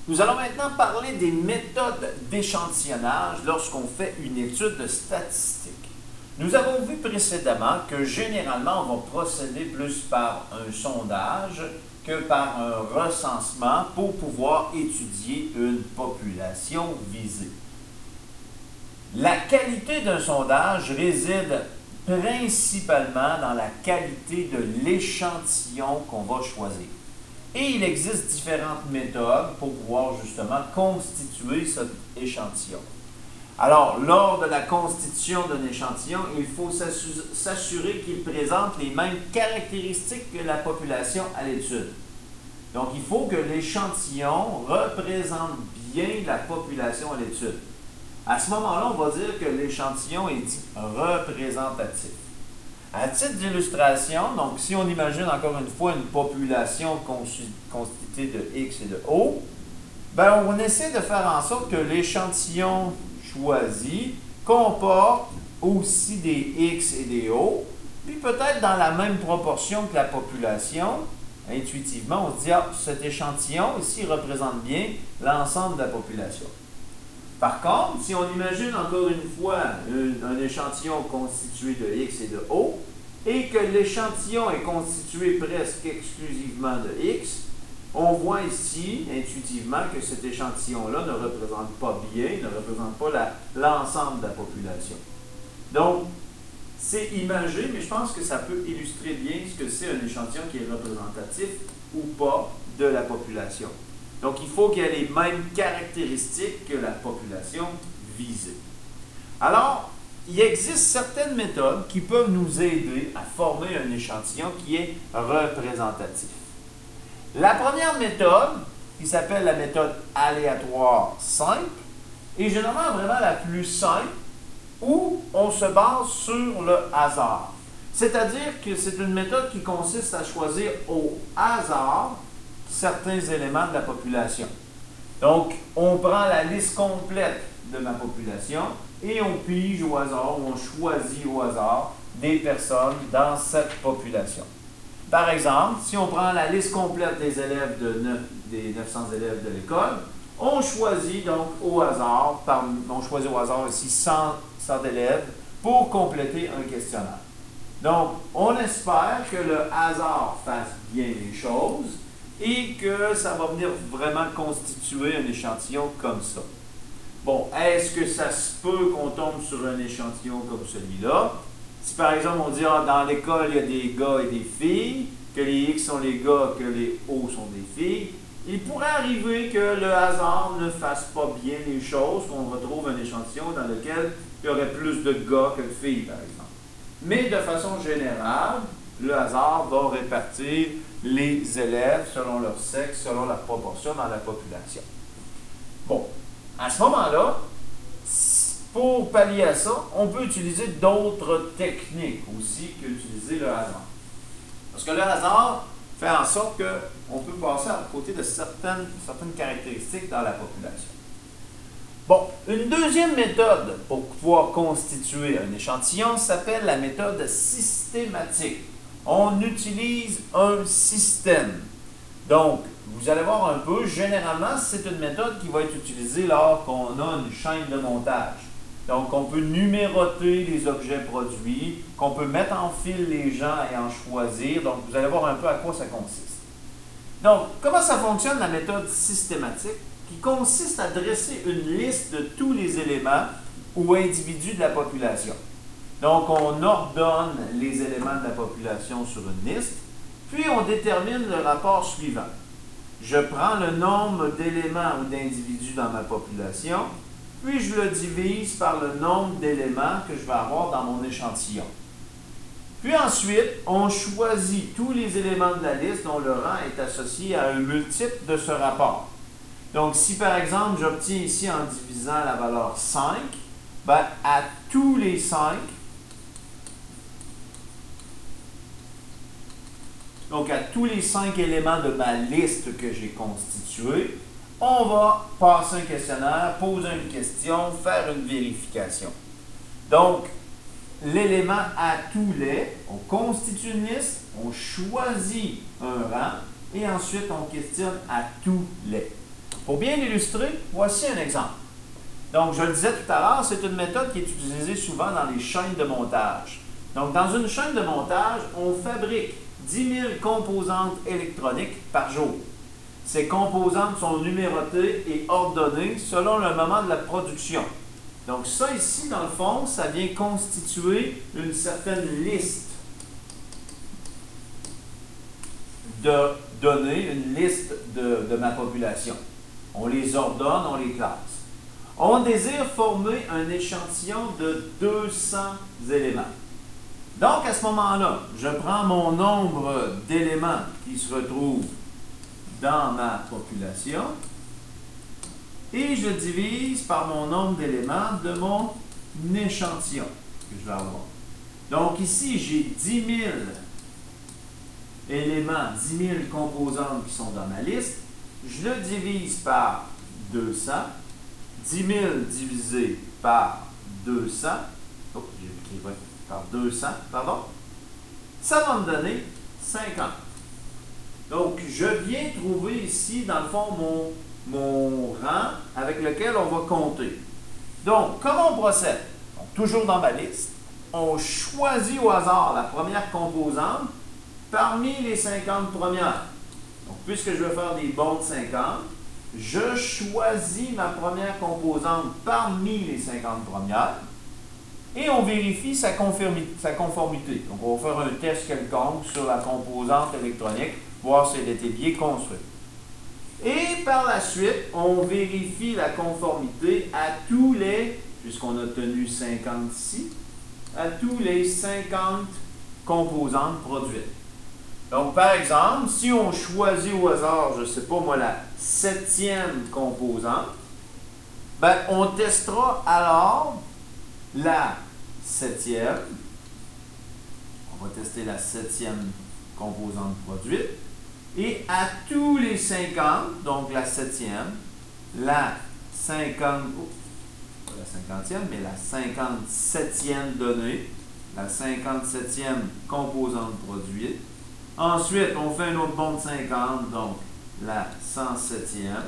Nous allons maintenant parler des méthodes d'échantillonnage lorsqu'on fait une étude statistique. Nous avons vu précédemment que généralement on va procéder plus par un sondage que par un recensement pour pouvoir étudier une population visée. La qualité d'un sondage réside principalement dans la qualité de l'échantillon qu'on va choisir. Et il existe différentes méthodes pour pouvoir justement constituer cet échantillon. Alors, lors de la constitution d'un échantillon, il faut s'assurer qu'il présente les mêmes caractéristiques que la population à l'étude. Donc, il faut que l'échantillon représente bien la population à l'étude. À ce moment-là, on va dire que l'échantillon est dit représentatif. À titre d'illustration, donc si on imagine encore une fois une population constituée de X et de O, ben on essaie de faire en sorte que l'échantillon choisi comporte aussi des X et des O, puis peut-être dans la même proportion que la population. Intuitivement, on se dit, ah, cet échantillon ici représente bien l'ensemble de la population. Par contre, si on imagine encore une fois un échantillon constitué de X et de O, et que l'échantillon est constitué presque exclusivement de X, on voit ici, intuitivement, que cet échantillon-là ne représente pas bien, ne représente pas l'ensemble de la population. Donc, c'est imagé, mais je pense que ça peut illustrer bien ce que c'est un échantillon qui est représentatif ou pas de la population. Donc, il faut qu'il y ait les mêmes caractéristiques que la population visée. Alors, il existe certaines méthodes qui peuvent nous aider à former un échantillon qui est représentatif. La première méthode, qui s'appelle la méthode aléatoire simple, est généralement vraiment la plus simple où on se base sur le hasard. C'est-à-dire que c'est une méthode qui consiste à choisir au hasard certains éléments de la population. Donc, on prend la liste complète de ma population et on pige au hasard, ou on choisit au hasard des personnes dans cette population. Par exemple, si on prend la liste complète des élèves des 900 élèves de l'école, on choisit donc au hasard, on choisit au hasard ici 100 élèves pour compléter un questionnaire. Donc, on espère que le hasard fasse bien les choses et que ça va venir vraiment constituer un échantillon comme ça. Bon, est-ce que ça se peut qu'on tombe sur un échantillon comme celui-là? Si par exemple on dit, ah, dans l'école, il y a des gars et des filles, que les X sont les gars, que les O sont des filles, il pourrait arriver que le hasard ne fasse pas bien les choses, qu'on retrouve un échantillon dans lequel il y aurait plus de gars que de filles, par exemple. Mais de façon générale, le hasard va répartir les élèves selon leur sexe, selon la proportion dans la population. Bon, à ce moment-là, pour pallier à ça, on peut utiliser d'autres techniques aussi qu'utiliser le hasard. Parce que le hasard fait en sorte qu'on peut passer à côté de certaines caractéristiques dans la population. Bon, une deuxième méthode pour pouvoir constituer un échantillon s'appelle la méthode systématique. On utilise un système. Donc, vous allez voir un peu, généralement, c'est une méthode qui va être utilisée lorsqu'on a une chaîne de montage. Donc, on peut numéroter les objets produits, qu'on peut mettre en file les gens et en choisir. Donc, vous allez voir un peu à quoi ça consiste. Donc, comment ça fonctionne la méthode systématique? Qui consiste à dresser une liste de tous les éléments ou individus de la population. Donc, on ordonne les éléments de la population sur une liste, puis on détermine le rapport suivant. Je prends le nombre d'éléments ou d'individus dans ma population, puis je le divise par le nombre d'éléments que je vais avoir dans mon échantillon. Puis ensuite, on choisit tous les éléments de la liste dont le rang est associé à un multiple de ce rapport. Donc, si par exemple, j'obtiens ici en divisant la valeur 5, ben, à tous les 5, donc à tous les 5 éléments de ma liste que j'ai constituée, on va passer un questionnaire, poser une question, faire une vérification. Donc, l'élément à tous les, on constitue une liste, on choisit un rang et ensuite on questionne à tous les. Pour bien l'illustrer, voici un exemple. Donc, je le disais tout à l'heure, c'est une méthode qui est utilisée souvent dans les chaînes de montage. Donc, dans une chaîne de montage, on fabrique 10 000 composantes électroniques par jour. Ces composantes sont numérotées et ordonnées selon le moment de la production. Donc, ça ici, dans le fond, ça vient constituer une certaine liste de données, une liste de ma population. On les ordonne, on les classe. On désire former un échantillon de 200 éléments. Donc, à ce moment-là, je prends mon nombre d'éléments qui se retrouvent dans ma population et je divise par mon nombre d'éléments de mon échantillon que je vais avoir. Donc, ici, j'ai 10 000 éléments, 10 000 composantes qui sont dans ma liste. Je le divise par 200. 10 000 divisé par 200, j'ai écrit par 200, pardon, ça va me donner 50. Donc, je viens trouver ici, dans le fond, mon rang avec lequel on va compter. Donc, comment on procède? Donc, toujours dans ma liste, on choisit au hasard la première composante parmi les 50 premières. Donc, puisque je vais faire des bons de 50, je choisis ma première composante parmi les 50 premières et on vérifie sa conformité. Donc, on va faire un test quelconque sur la composante électronique, voir si elle était bien construite. Et par la suite, on vérifie la conformité à tous les, puisqu'on a tenu 50 ici, à tous les 50 composantes produites. Donc, par exemple, si on choisit au hasard, je ne sais pas moi, la 7e composante, ben, on testera alors la 7e. On va tester la 7e composante produite. Et à tous les 50, donc la 7e, la 50, pas la 50e, mais la 57e donnée, la 57e composante produite. Ensuite, on fait un autre bond de 50, donc la 107e.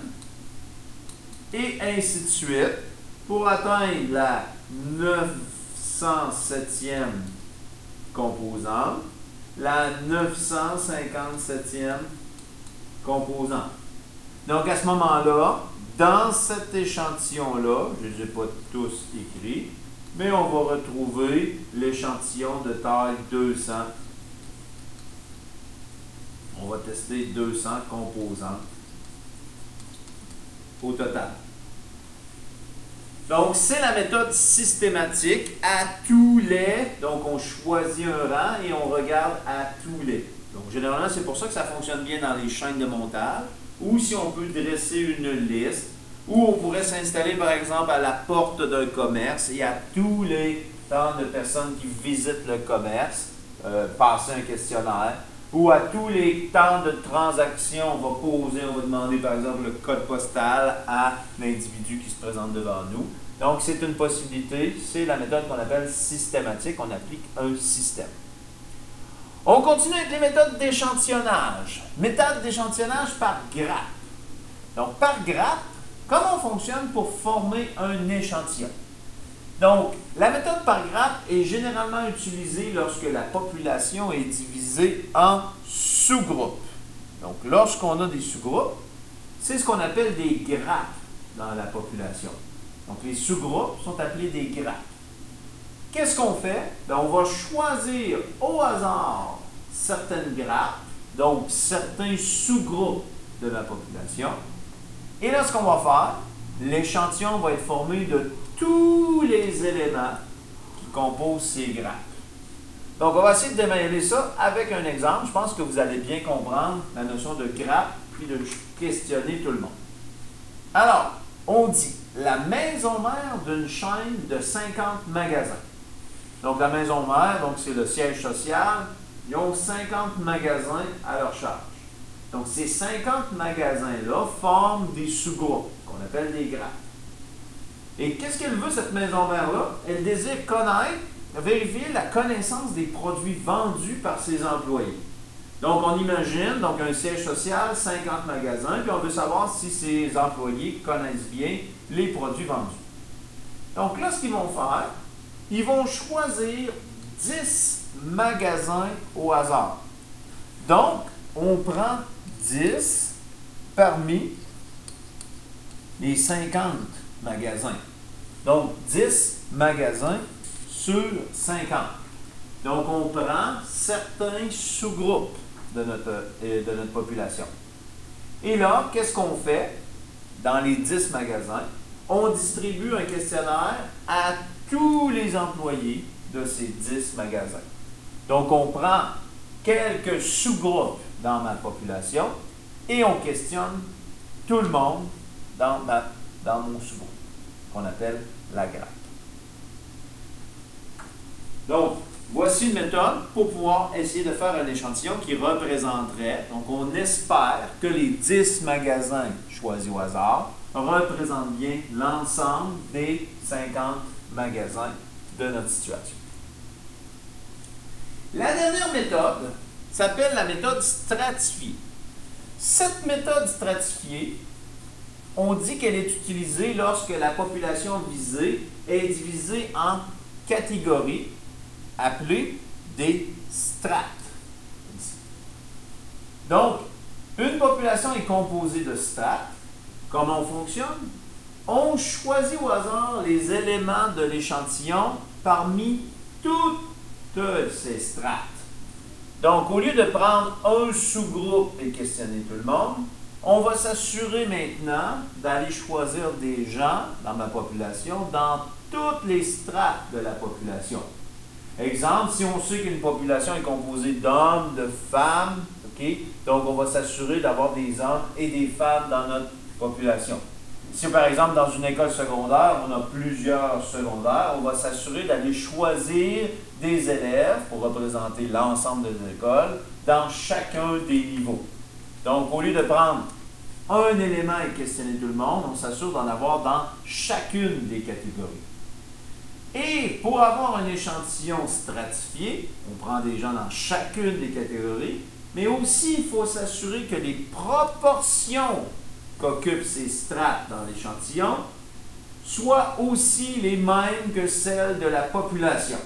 Et ainsi de suite, pour atteindre la 907e composante, la 957e composante. Donc, à ce moment-là, dans cet échantillon-là, je ne les ai pas tous écrits, mais on va retrouver l'échantillon de taille 200. On va tester 200 composantes au total. Donc, c'est la méthode systématique à tous les. Donc, on choisit un rang et on regarde à tous les. Donc, généralement, c'est pour ça que ça fonctionne bien dans les chaînes de montage, ou si on peut dresser une liste, ou on pourrait s'installer, par exemple, à la porte d'un commerce et à tous les temps de personnes qui visitent le commerce, passer un questionnaire. Ou à tous les temps de transaction, on va demander par exemple le code postal à l'individu qui se présente devant nous. Donc, c'est une possibilité, c'est la méthode qu'on appelle systématique, on applique un système. On continue avec les méthodes d'échantillonnage. Méthode d'échantillonnage par grappe. Donc, par grappe, comment on fonctionne pour former un échantillon? Donc, la méthode par grappe est généralement utilisée lorsque la population est divisée en sous-groupes. Donc, lorsqu'on a des sous-groupes, c'est ce qu'on appelle des grappes dans la population. Donc, les sous-groupes sont appelés des grappes. Qu'est-ce qu'on fait? Bien, on va choisir au hasard certaines grappes, donc certains sous-groupes de la population. Et là, ce qu'on va faire, l'échantillon va être formé de tous les éléments qui composent ces grappes. Donc, on va essayer de démêler ça avec un exemple. Je pense que vous allez bien comprendre la notion de grappe, puis de questionner tout le monde. Alors, on dit la maison mère d'une chaîne de 50 magasins. Donc, la maison mère, donc c'est le siège social, ils ont 50 magasins à leur charge. Donc, ces 50 magasins-là forment des sous-groupes qu'on appelle des grappes. Et qu'est-ce qu'elle veut, cette maison mère-là? Elle désire vérifier la connaissance des produits vendus par ses employés. Donc, on imagine donc un siège social, 50 magasins, puis on veut savoir si ces employés connaissent bien les produits vendus. Donc là, ce qu'ils vont faire, ils vont choisir 10 magasins au hasard. Donc, on prend 10 parmi les 50 magasins. Donc, 10 magasins sur 50. Donc, on prend certains sous-groupes de notre population. Et là, qu'est-ce qu'on fait dans les 10 magasins? On distribue un questionnaire à tous les employés de ces 10 magasins. Donc, on prend quelques sous-groupes dans ma population et on questionne tout le monde dans mon sous-groupe, qu'on appelle la grappe. Donc, voici une méthode pour pouvoir essayer de faire un échantillon qui représenterait, donc on espère que les 10 magasins choisis au hasard représentent bien l'ensemble des 50 magasins de notre situation. La dernière méthode s'appelle la méthode stratifiée. Cette méthode stratifiée, on dit qu'elle est utilisée lorsque la population visée est divisée en catégories appelées des strates. Donc, une population est composée de strates. Comment on fonctionne? On choisit au hasard les éléments de l'échantillon parmi toutes ces strates. Donc, au lieu de prendre un sous-groupe et questionner tout le monde, on va s'assurer maintenant d'aller choisir des gens dans ma population dans toutes les strates de la population. Exemple, si on sait qu'une population est composée d'hommes, de femmes, donc on va s'assurer d'avoir des hommes et des femmes dans notre population. Si par exemple dans une école secondaire, on a plusieurs secondaires, on va s'assurer d'aller choisir des élèves pour représenter l'ensemble des écoles dans chacun des niveaux. Donc au lieu de prendre un élément et questionner tout le monde, on s'assure d'en avoir dans chacune des catégories. Et pour avoir un échantillon stratifié, on prend des gens dans chacune des catégories, mais aussi il faut s'assurer que les proportions qu'occupent ces strates dans l'échantillon soient aussi les mêmes que celles de la population.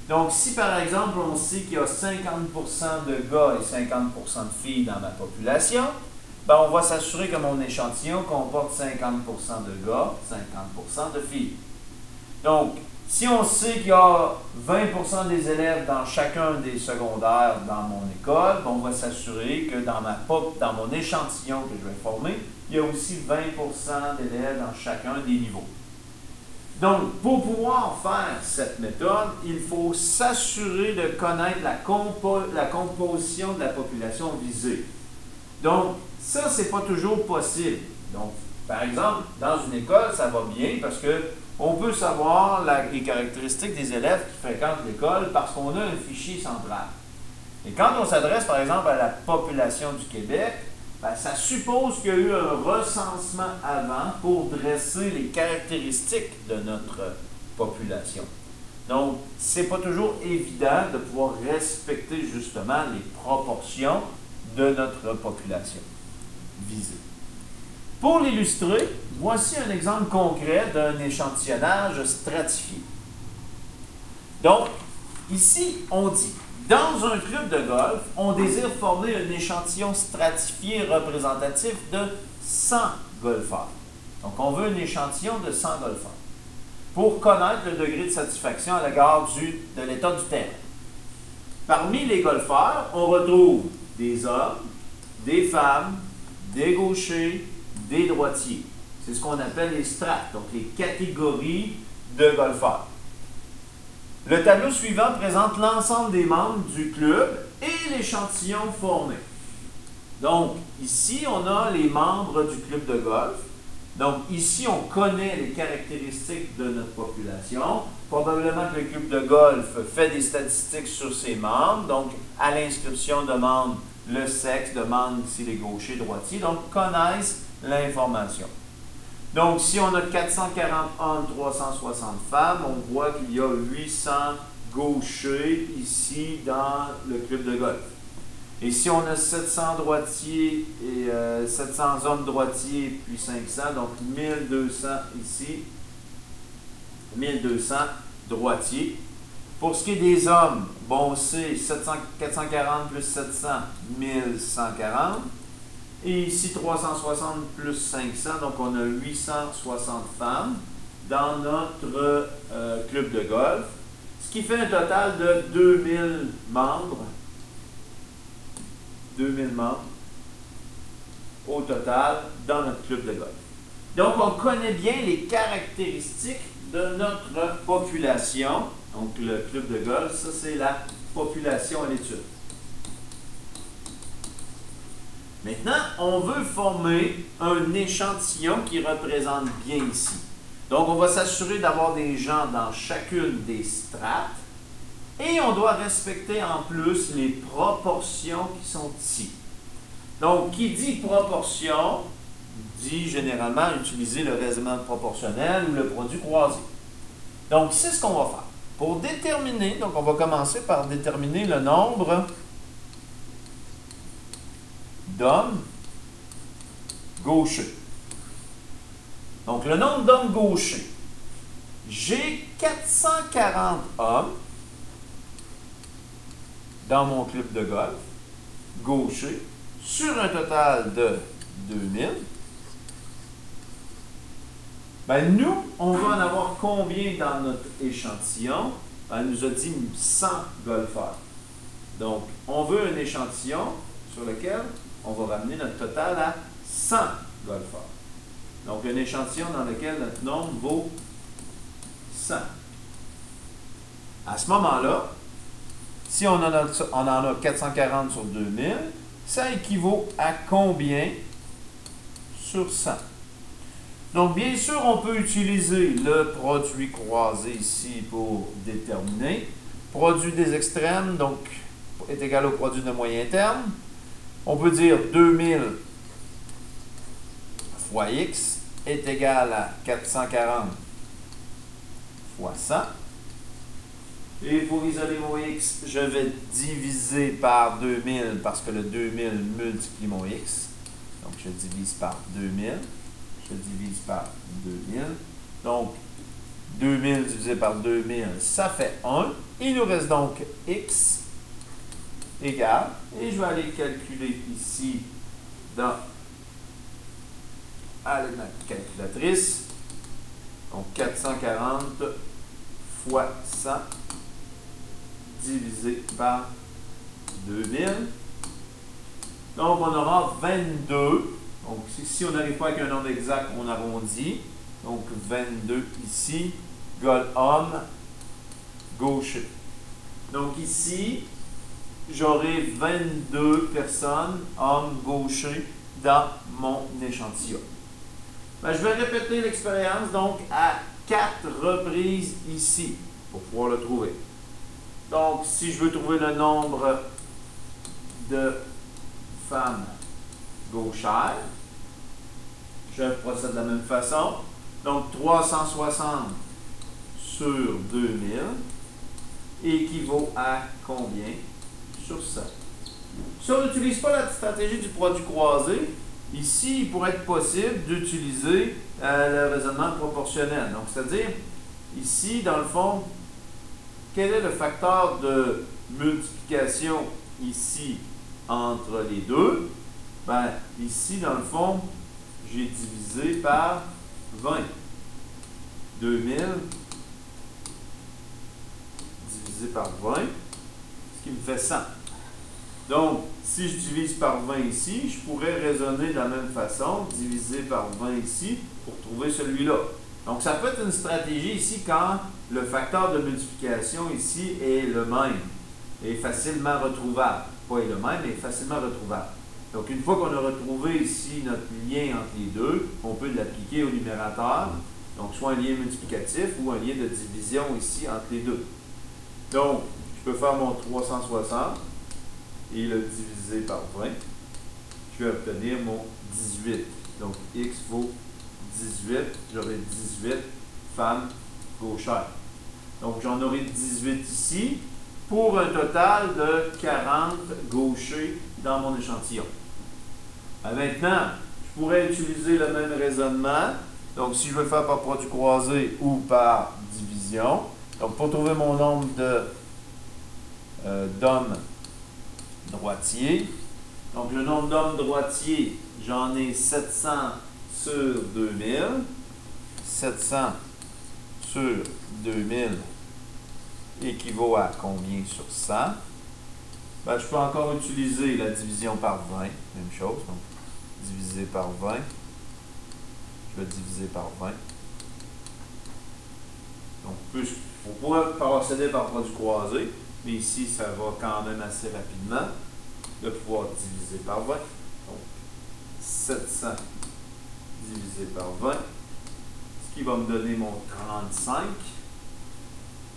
Donc, si par exemple on sait qu'il y a 50% de gars et 50% de filles dans ma population, ben on va s'assurer que mon échantillon comporte 50% de gars, 50% de filles. Donc, si on sait qu'il y a 20% des élèves dans chacun des secondaires dans mon école, ben on va s'assurer que dans mon échantillon que je vais former, il y a aussi 20% d'élèves dans chacun des niveaux. Donc, pour pouvoir faire cette méthode, il faut s'assurer de connaître la composition de la population visée. Donc, ça, ce n'est pas toujours possible. Donc, par exemple, dans une école, ça va bien parce qu'on peut savoir les caractéristiques des élèves qui fréquentent l'école parce qu'on a un fichier central. Et quand on s'adresse, par exemple, à la population du Québec, ben, ça suppose qu'il y a eu un recensement avant pour dresser les caractéristiques de notre population. Donc, ce n'est pas toujours évident de pouvoir respecter justement les proportions de notre population visée. Pour l'illustrer, voici un exemple concret d'un échantillonnage stratifié. Donc, ici, on dit, dans un club de golf, on désire former un échantillon stratifié représentatif de 100 golfeurs. Donc, on veut un échantillon de 100 golfeurs pour connaître le degré de satisfaction à l'égard de l'état du terrain. Parmi les golfeurs, on retrouve des hommes, des femmes, des gauchers, des droitiers. C'est ce qu'on appelle les strates, donc les catégories de golfeurs. Le tableau suivant présente l'ensemble des membres du club et l'échantillon formé. Donc, ici, on a les membres du club de golf. Donc, ici, on connaît les caractéristiques de notre population. Probablement que le club de golf fait des statistiques sur ses membres. Donc, à l'inscription, demande le sexe, demande si les gauchers, droitiers. Donc, connaissent l'information. Donc, si on a 440 hommes, 360 femmes, on voit qu'il y a 800 gauchers ici dans le club de golf. Ici, on a 700 droitiers et 700 hommes droitiers, puis 500, donc 1200 ici, 1200 droitiers. Pour ce qui est des hommes, bon, c'est 440 plus 700, 1140. Et ici, 360 plus 500, donc on a 860 femmes dans notre club de golf, ce qui fait un total de 2000 membres. 2000 membres au total dans notre club de golf. Donc, on connaît bien les caractéristiques de notre population. Donc, le club de golf, ça, c'est la population à l'étude. Maintenant, on veut former un échantillon qui représente bien ici. Donc, on va s'assurer d'avoir des gens dans chacune des strates. Et on doit respecter en plus les proportions qui sont ici. Donc, qui dit proportion, dit généralement utiliser le raisonnement proportionnel ou le produit croisé. Donc, c'est ce qu'on va faire. Pour déterminer, donc on va commencer par déterminer le nombre d'hommes gauchers. Donc, le nombre d'hommes gauchers. J'ai 440 hommes dans mon club de golf, gaucher, sur un total de 2000. Ben, nous, on va en avoir combien dans notre échantillon? Ben, elle nous a dit 100 golfeurs. Donc, on veut un échantillon sur lequel on va ramener notre total à 100 golfeurs. Donc, un échantillon dans lequel notre nombre vaut 100. À ce moment-là, si on en a 440 sur 2000, ça équivaut à combien sur 100? Donc, bien sûr, on peut utiliser le produit croisé ici pour déterminer. Produit des extrêmes, donc, est égal au produit de moyen terme. On peut dire 2000 fois x est égal à 440 fois 100. Et pour isoler mon x, je vais diviser par 2000 parce que le 2000 multiplie mon x. Donc, je divise par 2000. Je divise par 2000. Donc, 2000 divisé par 2000, ça fait 1. Il nous reste donc x égale, et je vais aller calculer ici avec ma calculatrice. Donc, 440 fois 100 divisé par 2000. Donc, on aura 22. Donc, si on n'arrive pas avec un nombre exact, on arrondit. Donc, 22 ici, homme gaucher. Donc, ici, j'aurai 22 personnes, hommes gauchers, dans mon échantillon. Ben, je vais répéter l'expérience, donc, à 4 reprises ici, pour pouvoir le trouver. Donc, si je veux trouver le nombre de femmes gauchères, je procède de la même façon. Donc, 360 sur 2000 équivaut à combien sur 100? Si on n'utilise pas la stratégie du produit croisé, ici, il pourrait être possible d'utiliser le raisonnement proportionnel. Donc, c'est-à-dire, ici, dans le fond, quel est le facteur de multiplication ici entre les deux? Ben, ici, dans le fond, j'ai divisé par 20. 2000 divisé par 20, ce qui me fait 100. Donc, si je divise par 20 ici, je pourrais raisonner de la même façon, diviser par 20 ici, pour trouver celui-là. Donc, ça peut être une stratégie ici quand le facteur de multiplication ici est le même, est facilement retrouvable. Pas est le même, mais facilement retrouvable. Donc, une fois qu'on a retrouvé ici notre lien entre les deux, on peut l'appliquer au numérateur. Donc, soit un lien multiplicatif ou un lien de division ici entre les deux. Donc, je peux faire mon 360 et le diviser par 20. Je vais obtenir mon 18. Donc, x vaut 18. J'aurai 18 femmes gauchères. Donc, j'en aurai 18 ici. pour un total de 40 gauchers dans mon échantillon. Maintenant, je pourrais utiliser le même raisonnement. Donc, si je veux faire par produit croisé ou par division, donc pour trouver mon nombre d'hommes droitiers, donc le nombre d'hommes droitiers, j'en ai 700 sur 2000. 700 sur 2000 équivaut à combien sur 100? Ben, je peux encore utiliser la division par 20, même chose. Donc, divisé par 20. Je vais diviser par 20. Donc, on pourrait procéder par produit croisé, mais ici, ça va quand même assez rapidement de pouvoir diviser par 20. Donc, 700 divisé par 20, ce qui va me donner mon 35.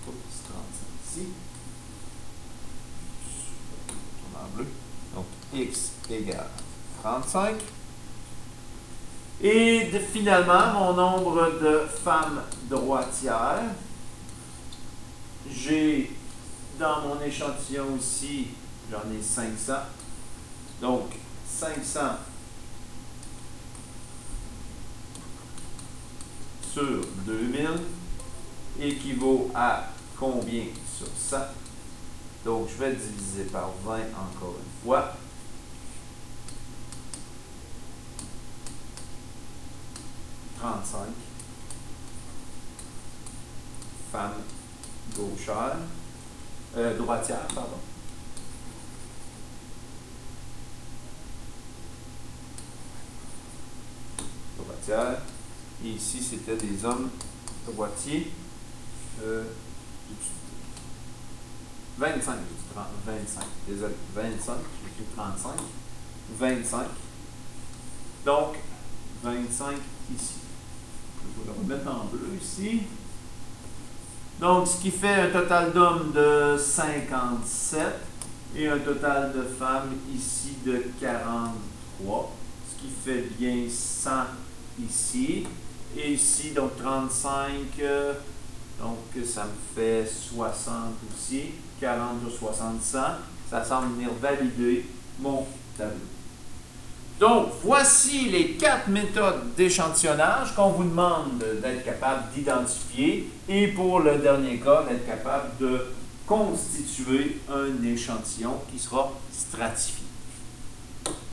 Oups, 35 ici. En bleu. Donc, x égale 35. Et finalement, mon nombre de femmes droitières, j'ai dans mon échantillon ici, j'en ai 500. Donc, 500 sur 2000 équivaut à combien sur 100? Donc, je vais diviser par 20 encore une fois. Femmes gauchères, droitières, pardon. Droitières. Et ici, c'était des hommes droitiers. 25, 25, désolé, 25, j'ai écrit 35, 25. Donc, 25 ici. Je vais le remettre en bleu ici. Donc, ce qui fait un total d'hommes de 57 et un total de femmes ici de 43, ce qui fait bien 100 ici. Et ici, donc 35, donc ça me fait 60 aussi, 40 sur 60, 100. Ça semble venir valider mon tableau. Donc, voici les 4 méthodes d'échantillonnage qu'on vous demande d'être capable d'identifier et pour le dernier cas, d'être capable de constituer un échantillon qui sera stratifié.